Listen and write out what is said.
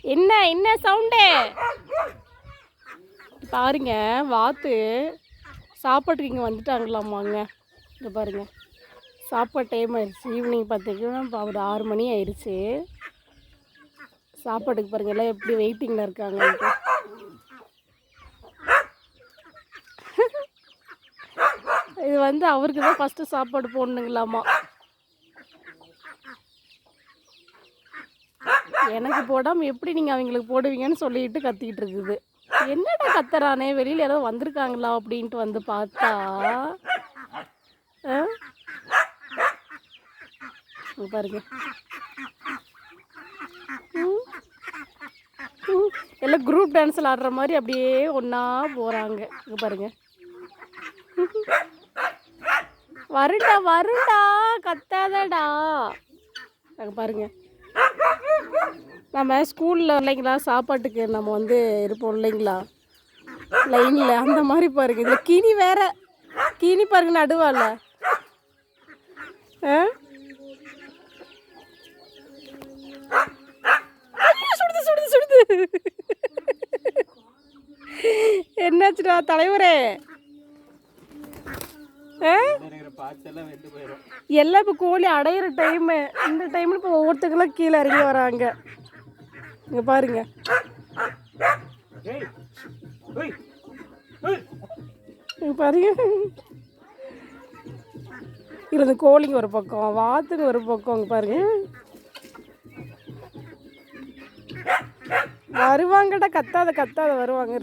என்ன என்ன சவுண்டு பாருங்க. வாத்து சாப்பாட்டுக்கு இங்கே வந்துட்டாங்களாமாங்க. இங்கே பாருங்க, சாப்பாடு டைம் ஆயிடுச்சு. ஈவினிங் பார்த்தீங்கன்னா ஒரு 6 மணி ஆயிடுச்சு. சாப்பாட்டுக்கு பாருங்க எல்லாம் எப்படி வெயிட்டிங்கில் இருக்காங்கன்ட்டு. இது வந்து அவருக்கு தான் ஃபஸ்ட்டு சாப்பாடு போடணுங்களாமா. எனக்கு போடாமல் எப்படி நீங்கள் அவங்களுக்கு போடுவீங்கன்னு சொல்லிட்டு கத்திக்கிட்டு இருக்குது. என்னடா கத்துறானே, வெளியில் ஏதோ வந்திருக்காங்களா அப்படின்ட்டு வந்து பார்த்தா பாருங்க எல்லாம் குரூப் டான்ஸில் ஆடுற மாதிரி அப்படியே ஒன்றா போகிறாங்க. இங்கே பாருங்க, வருண்டா வருண்டா கத்தாதடா. அங்கே பாருங்க, நம்ம ஸ்கூலில் இல்லைங்களா சாப்பாட்டுக்கு நம்ம வந்து இருப்போம் இல்லைங்களா லைனில், அந்த மாதிரி பாருங்க. இதில் கினி வேற, கினி பாருங்க நடுவால. சுடுது சுடுது சுடுது. என்னாச்சுடா தலைவரே? எல்லாம் இப்போ கோழி அடையிற டைமு. இந்த டைமில் இப்போ ஒவ்வொருத்தங்களும் கீழே இறங்கி வராங்க. இங்கே பாருங்க, பாருங்க. இதில் இந்த கோழிங்க ஒரு பக்கம், வாத்துங்க ஒரு பக்கம். இங்கே பாருங்க, வருவாங்கடா, கத்தாத கத்தாத வருவாங்க.